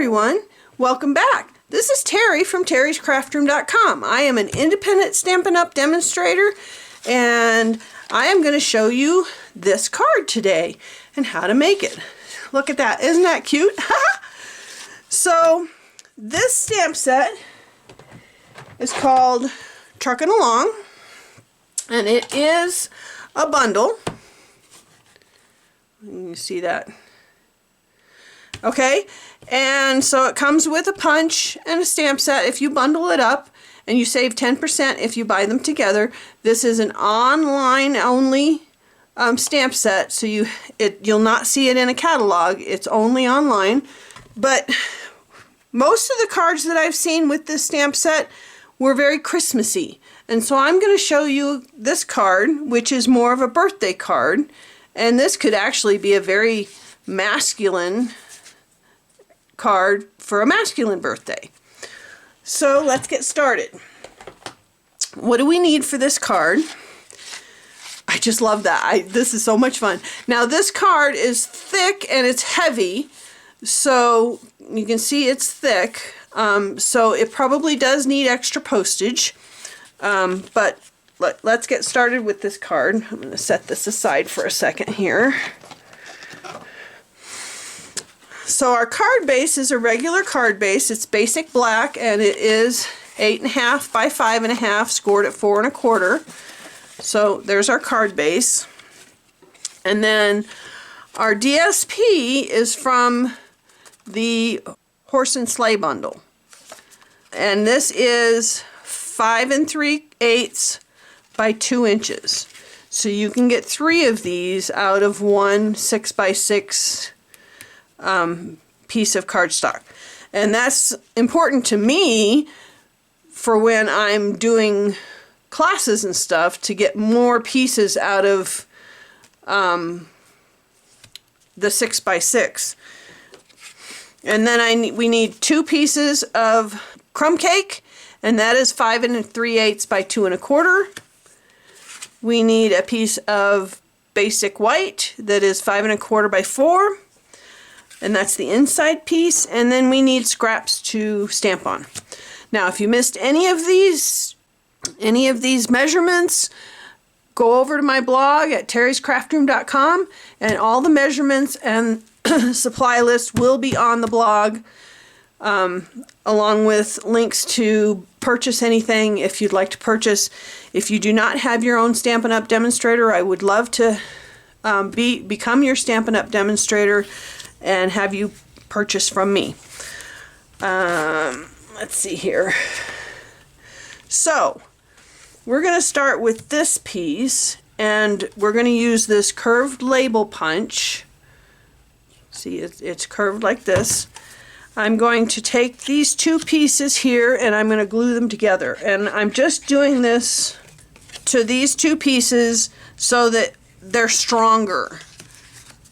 everyone, welcome back. This is Terry from terryscraftroom.com. I am an independent Stampin' Up! Demonstrator, and I am going to show you this card today and how to make it. Look at that, isn't that cute? So this stamp set is called Truckin' Along, and it is a bundle. You see that? Okay, and so it comes with a punch and a stamp set if you bundle it up, and you save 10% if you buy them together. This is an online only stamp set, so you'll not see it in a catalog. It's only online. But most of the cards that I've seen with this stamp set were very Christmassy, and so I'm going to show you this card, which is more of a birthday card, and this could actually be a very masculine card for a masculine birthday. So let's get started. What do we need for this card? I just love that. This is so much fun. Now this card is thick and it's heavy, so you can see it's thick, so it probably does need extra postage, but let's get started with this card. I'm going to set this aside for a second here. So our card base is a regular card base. It's basic black, and it is 8.5 by 5.5, scored at 4 1/4. So there's our card base. And then our DSP is from the Horse and Sleigh bundle. And this is 5 3/8 by 2 inches. So you can get 3 of these out of one 6 by 6 piece of cardstock. And that's important to me for when I'm doing classes and stuff, to get more pieces out of the 6 by 6. And then we need 2 pieces of crumb cake, and that is 5 3/8 by 2 1/4. We need a piece of basic white that is 5 1/4 by 4. And that's the inside piece, and then we need scraps to stamp on. Now, if you missed any of these measurements, go over to my blog at terryscraftroom.com, and all the measurements and supply list will be on the blog, along with links to purchase anything if you'd like to purchase. If you do not have your own Stampin' Up! Demonstrator, I would love to become your Stampin' Up! Demonstrator and have you purchase from me. Let's see here. So we're going to start with this piece, and we're going to use this curved label punch. See, it's curved like this. I'm going to take these 2 pieces here, and I'm going to glue them together. And I'm just doing this to these 2 pieces so that they're stronger.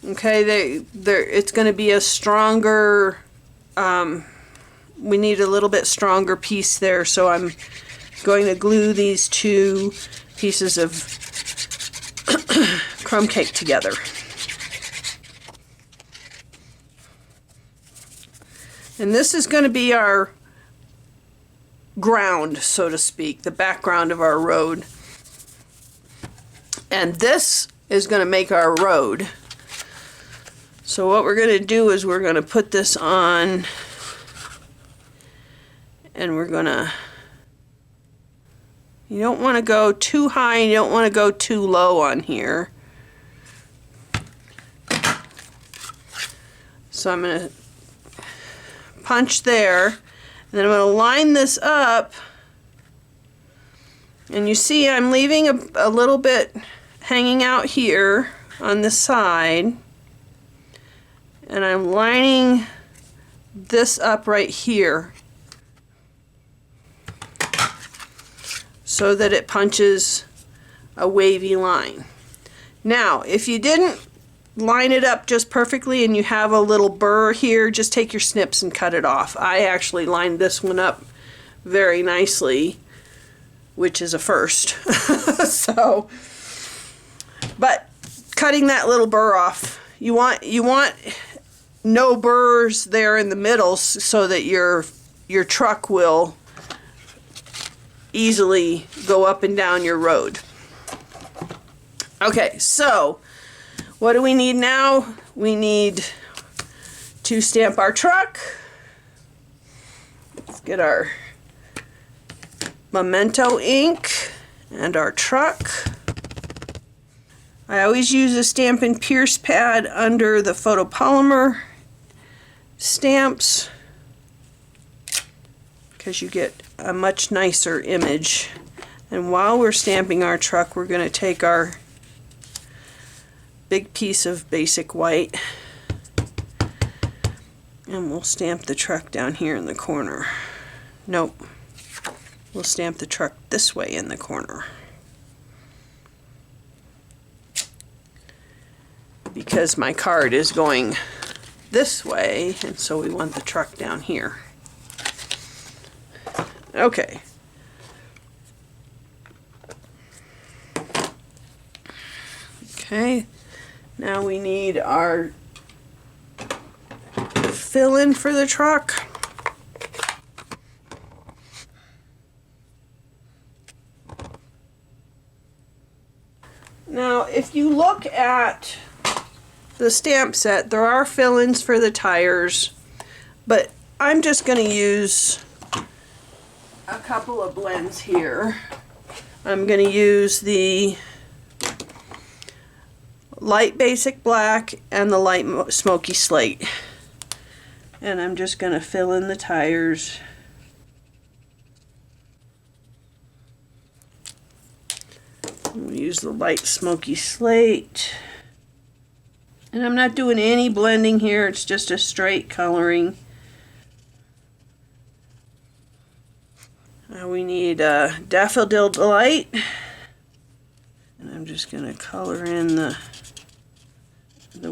Okay, it's going to be a stronger, we need a little bit stronger piece there, so I'm going to glue these 2 pieces of crumb cake together. And this is going to be our ground, so to speak, the background of our road. And this is going to make our road. So what we're going to do is we're going to put this on, and we're going to, you don't want to go too high, you don't want to go too low on here. So I'm going to punch there, and then I'm going to line this up, and you see I'm leaving a little bit hanging out here on the side. And I'm lining this up right here so that it punches a wavy line. Now, if you didn't line it up just perfectly and you have a little burr here, just take your snips and cut it off. I actually lined this one up very nicely, which is a first. So, but cutting that little burr off, you want no burrs there in the middle so that your truck will easily go up and down your road. Okay, so what do we need now? We need to stamp our truck. Let's get our Memento ink and our truck. I always use a Stampin' Pierce pad under the photopolymer stamps because you get a much nicer image. And while we're stamping our truck, we're going to take our big piece of basic white and we'll stamp the truck down here in the corner. Nope. We'll stamp the truck this way in the corner. Because my card is going this way, and so we want the truck down here. Okay. Okay. Now we need our fill-in for the truck. Now, if you look at the stamp set, there are fill-ins for the tires, but I'm just going to use a couple of blends here. I'm going to use the light basic black and the light smoky slate, and I'm just going to fill in the tires. We'll use the light smoky slate, and I'm not doing any blending here, it's just a straight coloring. We need Daffodil Delight, and I'm just going to color in the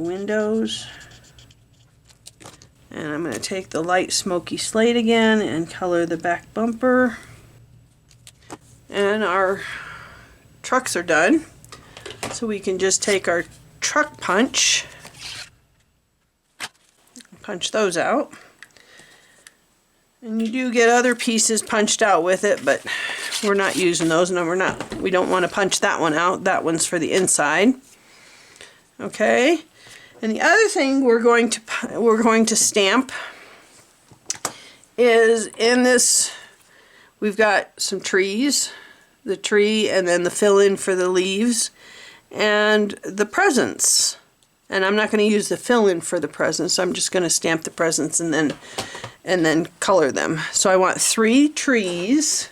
windows. And I'm going to take the light smoky slate again and color the back bumper. And our trucks are done, so we can just take our truck punch, punch those out. And you do get other pieces punched out with it, but we're not using those. No, we don't want to punch that one out. That one's for the inside. Okay. And the other thing we're going to stamp is in this. We've got some trees, the tree, and then the fill-in for the leaves, and the presents. And I'm not going to use the fill-in for the presents. I'm just going to stamp the presents and then color them. So I want 3 trees.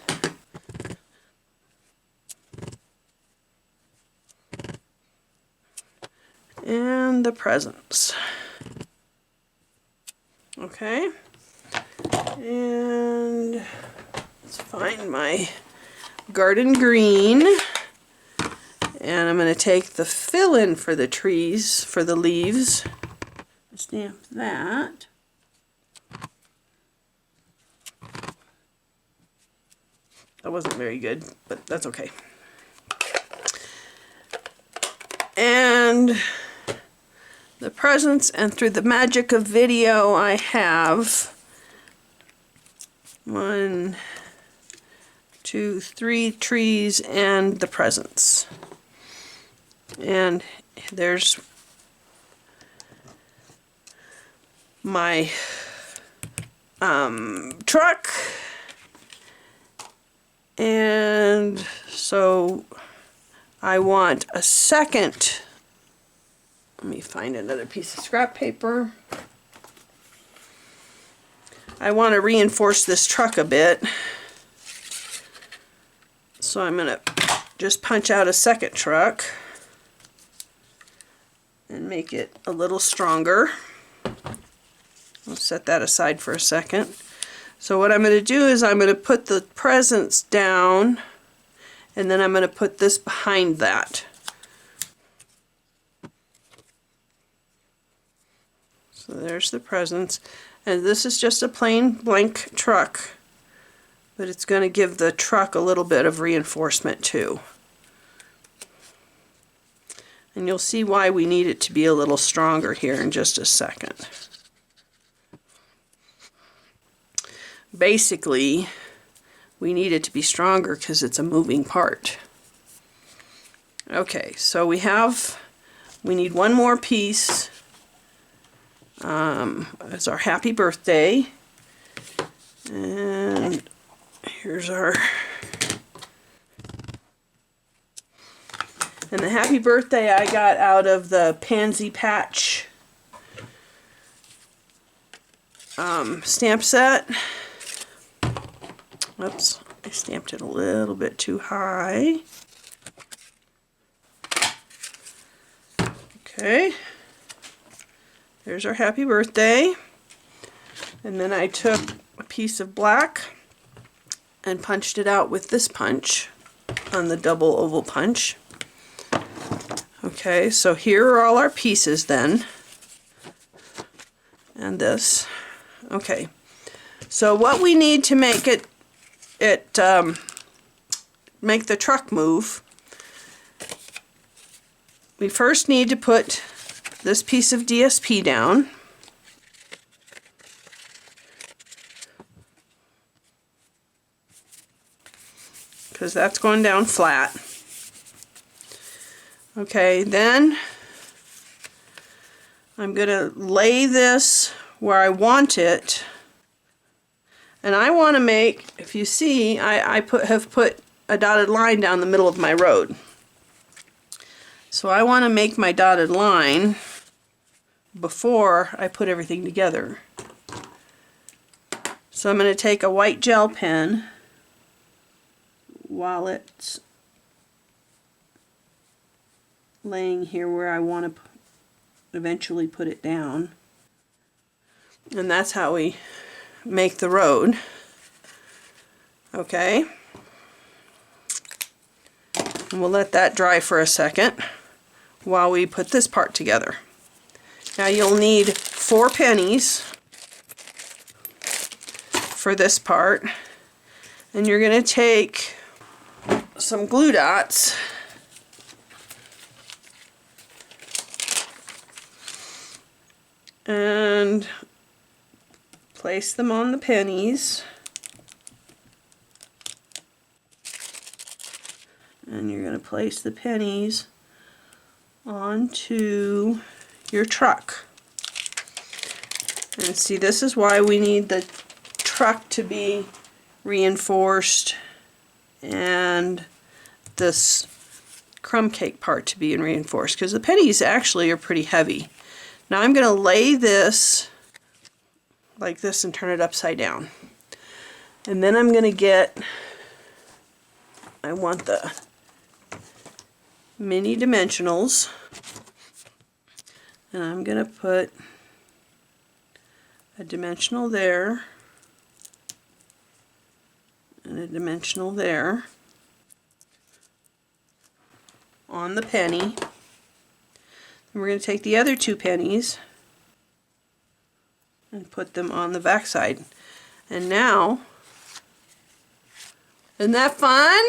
And the presents. Okay. And let's find my garden green. And I'm going to take the fill-in for the trees, for the leaves. Stamp that. That wasn't very good, but that's okay. And the presents, and through the magic of video, I have 1, 2, 3 trees and the presents. And there's my truck. And so I want a second. Let me find another piece of scrap paper. I want to reinforce this truck a bit. So I'm going to just punch out a second truck and make it a little stronger. I'll set that aside for a second. So what I'm going to do is I'm going to put the presents down, and then I'm going to put this behind that. So there's the presents, and this is just a plain blank truck, but it's going to give the truck a little bit of reinforcement too. And you'll see why we need it to be a little stronger here in just a second. basically we need it to be stronger because it's a moving part. Okay, so we need one more piece as our happy birthday. And here's our... And the happy birthday I got out of the Pansy Patch stamp set. Oops, I stamped it a little bit too high. Okay, there's our happy birthday. And then I took a piece of black and punched it out with this punch on the double oval punch. Okay, so here are all our pieces then. And this. Okay, so what we need to make make the truck move, we first need to put this piece of DSP down. Because that's going down flat. Okay, then I'm going to lay this where I want it. And I want to make, if you see, I have put a dotted line down the middle of my road. So I want to make my dotted line before I put everything together. So I'm going to take a white gel pen while it's laying here where I want to eventually put it down. And that's how we make the road. Okay. And we'll let that dry for a second while we put this part together. Now you'll need 4 pennies for this part. And you're going to take some glue dots and place them on the pennies, and you're going to place the pennies onto your truck. And see, this is why we need the truck to be reinforced and this crumb cake part to be reinforced, because the pennies actually are pretty heavy. Now I'm going to lay this like this and turn it upside down. And then I'm going to get, I want the mini dimensionals, and I'm going to put a dimensional there and a dimensional there on the penny. And we're going to take the other 2 pennies and put them on the back side. And now, isn't that fun?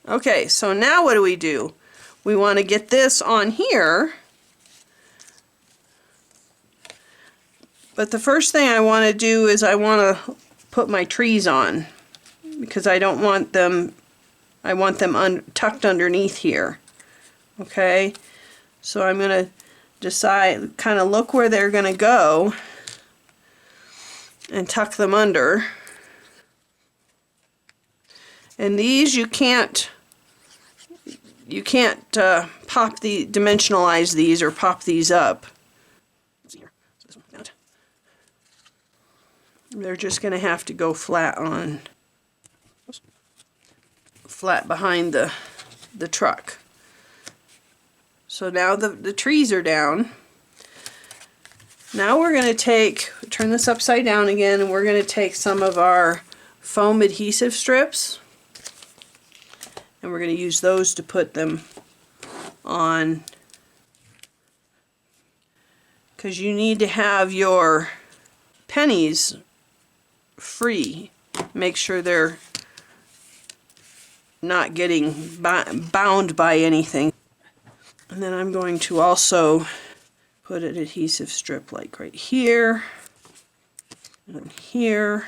Okay, so now what do? We want to get this on here. But the first thing I want to do is I want to put my trees on, because I don't want them, I want them tucked underneath here. Okay, so I'm going to decide, kind of look where they're going to go and tuck them under. And these you can't dimensionalize these or pop these up. They're just going to have to go flat behind the truck. So now the trees are down. Now we're going to turn this upside down again, and we're going to take some of our foam adhesive strips, and we're going to use those to put them on, because you need to have your pennies free. Make sure they're not getting bound by anything. And then I'm going to also put an adhesive strip like right here and here.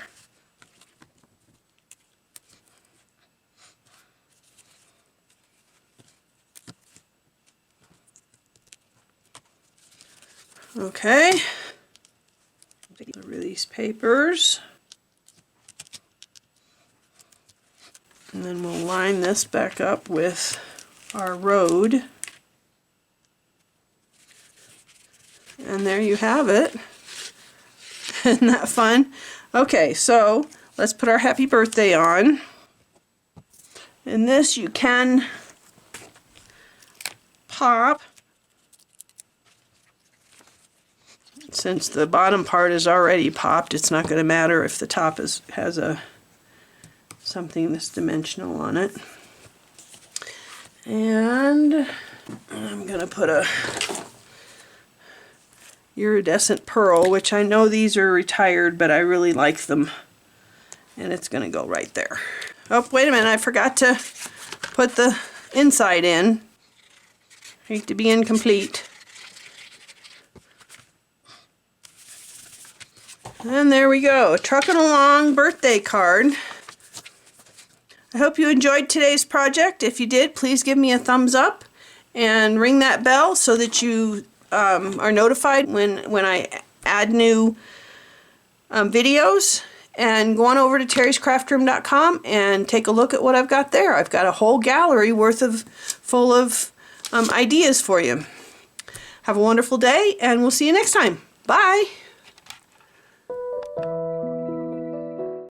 Okay, the release papers, and then we'll line this back up with our road, and there you have it. Isn't that fun? Okay, so let's put our happy birthday on, and this you can pop. Since the bottom part is already popped, it's not going to matter if the top has something that's dimensional on it. And I'm going to put a iridescent pearl, which I know these are retired, but I really like them. And it's going to go right there. Oh, wait a minute, I forgot to put the inside in. Hate to be incomplete. And there we go, trucking along birthday card. I hope you enjoyed today's project. If you did, please give me a thumbs up and ring that bell so that you are notified when I add new videos. And go on over to terryscraftroom.com and take a look at what I've got there. I've got a whole gallery full of ideas for you. Have a wonderful day, and we'll see you next time. Bye!